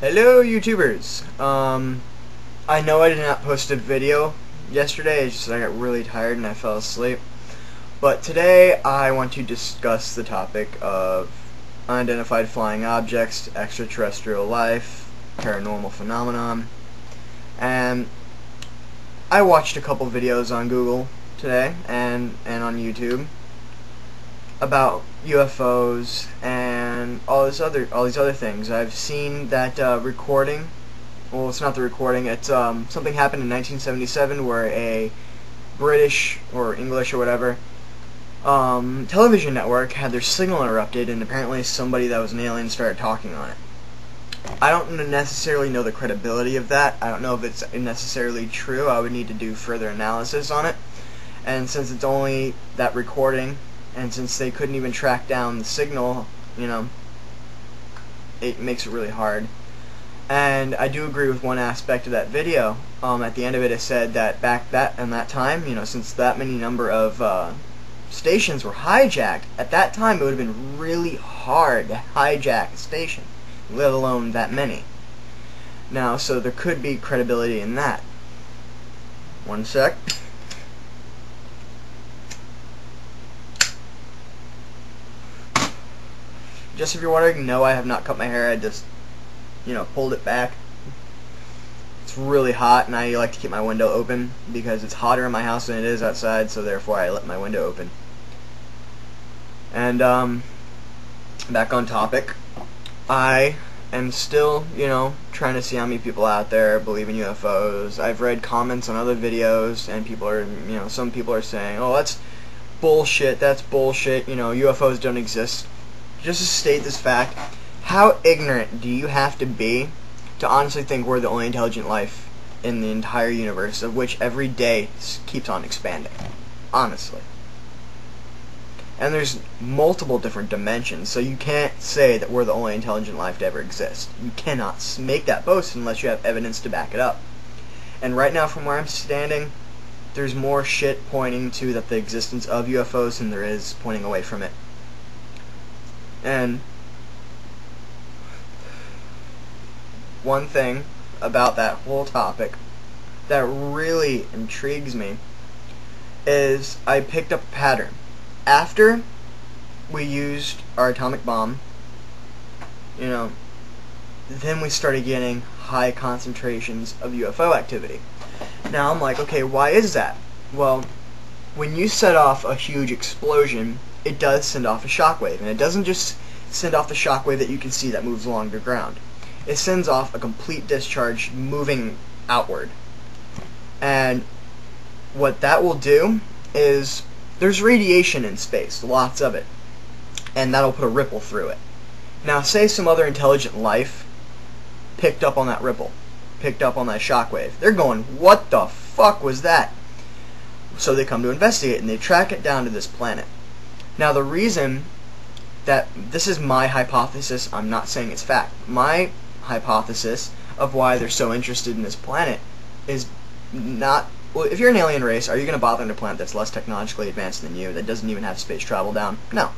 Hello YouTubers. I know I did not post a video yesterday, it's just I got really tired and I fell asleep. But today I want to discuss the topic of unidentified flying objects, extraterrestrial life, paranormal phenomenon. And I watched a couple videos on Google today and on YouTube about UFOs and all these other things. I've seen that recording. Well, it's not the recording. It's something happened in 1977 where a British or English or whatever television network had their signal interrupted, and apparently somebody that was an alien started talking on it. I don't necessarily know the credibility of that. I don't know if it's necessarily true. I would need to do further analysis on it. And since it's only that recording, and since they couldn't even track down the signal, you know, it makes it really hard. And I do agree with one aspect of that video. At the end of it, it said that back in that time, you know, since that many number of stations were hijacked, at that time it would have been really hard to hijack a station, let alone that many. Now, so there could be credibility in that. One sec. Just if you're wondering, no, I have not cut my hair. I just, you know, pulled it back. It's really hot, and I like to keep my window open because it's hotter in my house than it is outside, so therefore I let my window open. And, back on topic, I am still, you know, trying to see how many people out there believe in UFOs. I've read comments on other videos, and people are, you know, some people are saying, oh, that's bullshit, you know, UFOs don't exist. Just to state this fact, how ignorant do you have to be to honestly think we're the only intelligent life in the entire universe, of which every day keeps on expanding? Honestly. And there's multiple different dimensions, so you can't say that we're the only intelligent life to ever exist. You cannot make that boast unless you have evidence to back it up. And right now, from where I'm standing, there's more shit pointing to the existence of UFOs than there is pointing away from it. And one thing about that whole topic that really intrigues me is I picked up a pattern. After we used our atomic bomb, you know, then we started getting high concentrations of UFO activity. Now I'm like, okay, why is that? Well, when you set off a huge explosion, it does send off a shockwave, and it doesn't just send off the shockwave that you can see that moves along the ground. It sends off a complete discharge moving outward. And what that will do is, there's radiation in space, lots of it, and that'll put a ripple through it. Now say some other intelligent life picked up on that ripple, picked up on that shockwave. They're going, what the fuck was that? So they come to investigate, and they track it down to this planet. Now the reason that, this is my hypothesis, I'm not saying it's fact, my hypothesis of why they're so interested in this planet is not, well, if you're an alien race, are you going to bother in a planet that's less technologically advanced than you, that doesn't even have space travel down? No.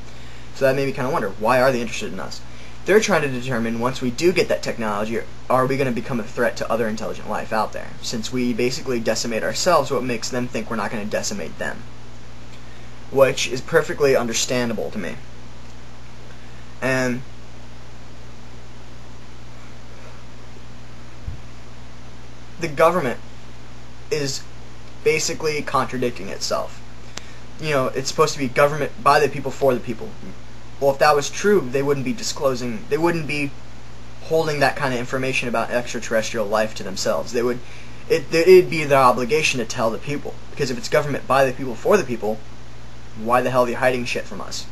So that made me kind of wonder, why are they interested in us? They're trying to determine, once we do get that technology, are we going to become a threat to other intelligent life out there? Since we basically decimate ourselves, what makes them think we're not going to decimate them? Which is perfectly understandable to me. And the government is basically contradicting itself. You know, it's supposed to be government by the people for the people. Well, if that was true, they wouldn't be disclosing, they wouldn't be holding that kind of information about extraterrestrial life to themselves. They would, it'd be their obligation to tell the people. Because if it's government by the people for the people, why the hell are they hiding shit from us?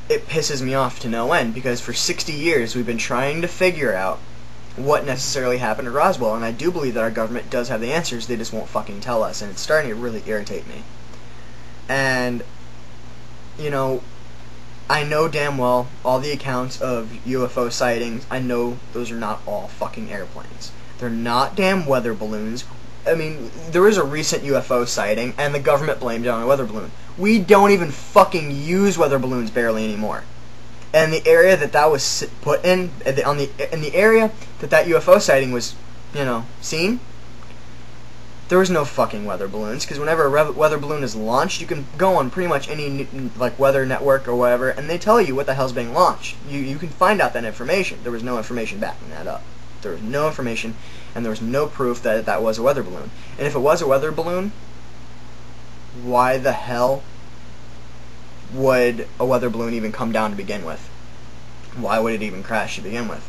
It pisses me off to no end, because for 60 years we've been trying to figure out what necessarily happened to Roswell, and I do believe that our government does have the answers, they just won't fucking tell us, and it's starting to really irritate me. And, you know, I know damn well all the accounts of UFO sightings, I know those are not all fucking airplanes. They're not damn weather balloons. I mean, there was a recent UFO sighting, and the government blamed it on a weather balloon. We don't even fucking use weather balloons barely anymore. And the area that was put in the area that UFO sighting was, seen, there was no fucking weather balloons, because whenever a weather balloon is launched, you can go on pretty much any weather network or whatever, and they tell you what the hell's being launched. You can find out that information. There was no information backing that up. There was no information, and there was no proof that that was a weather balloon. And if it was a weather balloon, why the hell would a weather balloon even come down to begin with? Why would it even crash to begin with?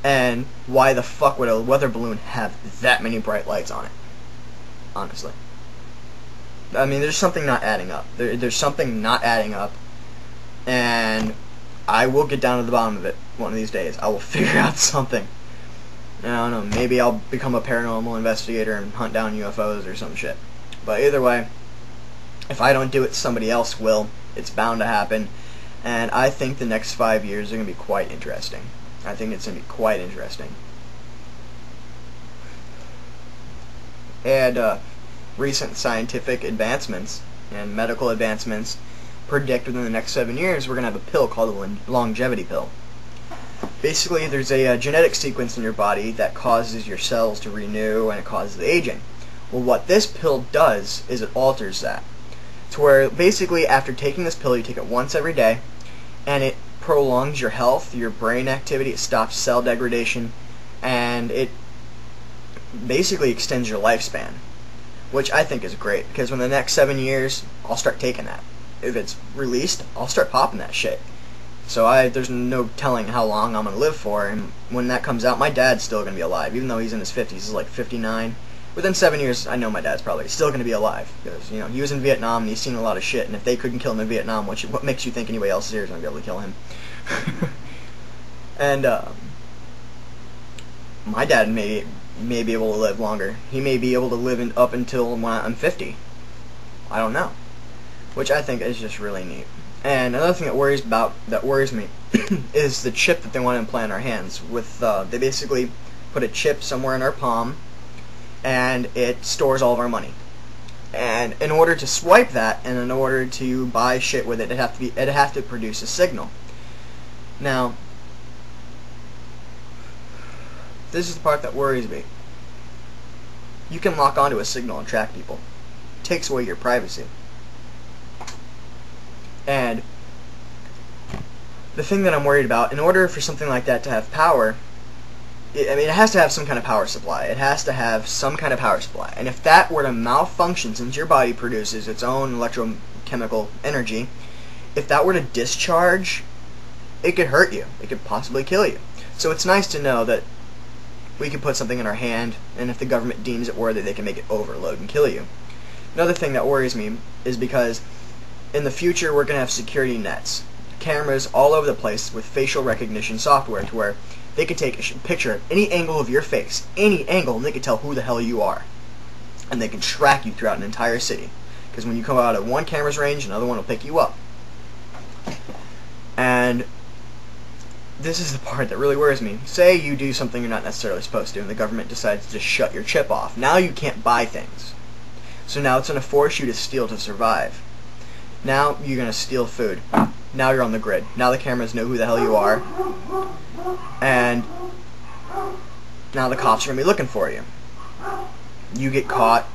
And why the fuck would a weather balloon have that many bright lights on it? Honestly. I mean, there's something not adding up. There's something not adding up, and I will get down to the bottom of it one of these days. I will figure out something. I don't know, maybe I'll become a paranormal investigator and hunt down UFOs or some shit. But either way, if I don't do it, somebody else will. It's bound to happen. And I think the next 5 years are going to be quite interesting. I think it's going to be quite interesting. And recent scientific advancements and medical advancements predict within the next 7 years we're going to have a pill called a longevity pill. Basically, there's a genetic sequence in your body that causes your cells to renew, and it causes aging. Well, what this pill does is it alters that. To where basically after taking this pill, you take it once every day, and it prolongs your health, your brain activity, it stops cell degradation, and it basically extends your lifespan, which I think is great, because in the next 7 years, I'll start taking that. If it's released, I'll start popping that shit. So there's no telling how long I'm going to live for, and when that comes out, my dad's still going to be alive, even though he's in his 50s. He's like 59. Within 7 years, I know my dad's probably still going to be alive, because, he was in Vietnam, and he's seen a lot of shit, and if they couldn't kill him in Vietnam, what makes you think anybody else here is going to be able to kill him? And, my dad may be able to live longer. He may be able to live up until when I'm 50. I don't know. Which I think is just really neat. And another thing that worries me is the chip that they want to implant in our hands. They basically put a chip somewhere in our palm, and it stores all of our money. And in order to swipe that, and in order to buy shit with it, it'd have to produce a signal. Now, this is the part that worries me. You can lock onto a signal and track people. It takes away your privacy. And the thing that I'm worried about, in order for something like that to have power, it has to have some kind of power supply. It has to have some kind of power supply. And if that were to malfunction, since your body produces its own electrochemical energy, if that were to discharge, it could hurt you. It could possibly kill you. So it's nice to know that we can put something in our hand, and if the government deems it worthy, they can make it overload and kill you. Another thing that worries me is because in the future we're going to have security nets, cameras all over the place with facial recognition software, to where they could take a picture of any angle of your face, any angle, and they could tell who the hell you are. And they can track you throughout an entire city. Because when you come out of one camera's range, another one will pick you up. And this is the part that really worries me. Say you do something you're not necessarily supposed to, and the government decides to just shut your chip off. Now you can't buy things. So now it's going to force you to steal to survive. Now you're going to steal food. Now you're on the grid. Now the cameras know who the hell you are. And now the cops are going to be looking for you. You get caught.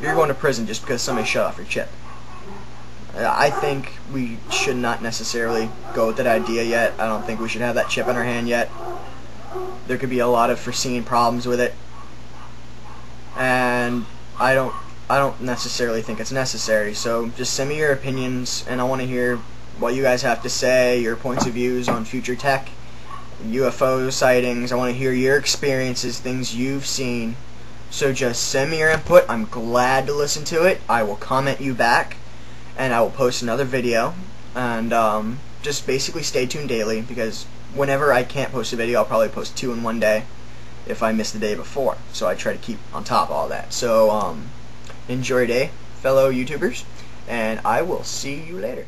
You're going to prison just because somebody shut off your chip. I think we should not necessarily go with that idea yet. I don't think we should have that chip in our hand yet. There could be a lot of foreseen problems with it. And I don't necessarily think it's necessary. So just send me your opinions, and I want to hear what you guys have to say, your points of views on future tech, UFO sightings. I want to hear your experiences, things you've seen. So just send me your input. I'm glad to listen to it. I will comment you back, and I will post another video. And just basically stay tuned daily, because whenever I can't post a video, I'll probably post 2 in one day if I miss the day before. So I try to keep on top of all that. So enjoy your day, fellow YouTubers, and I will see you later.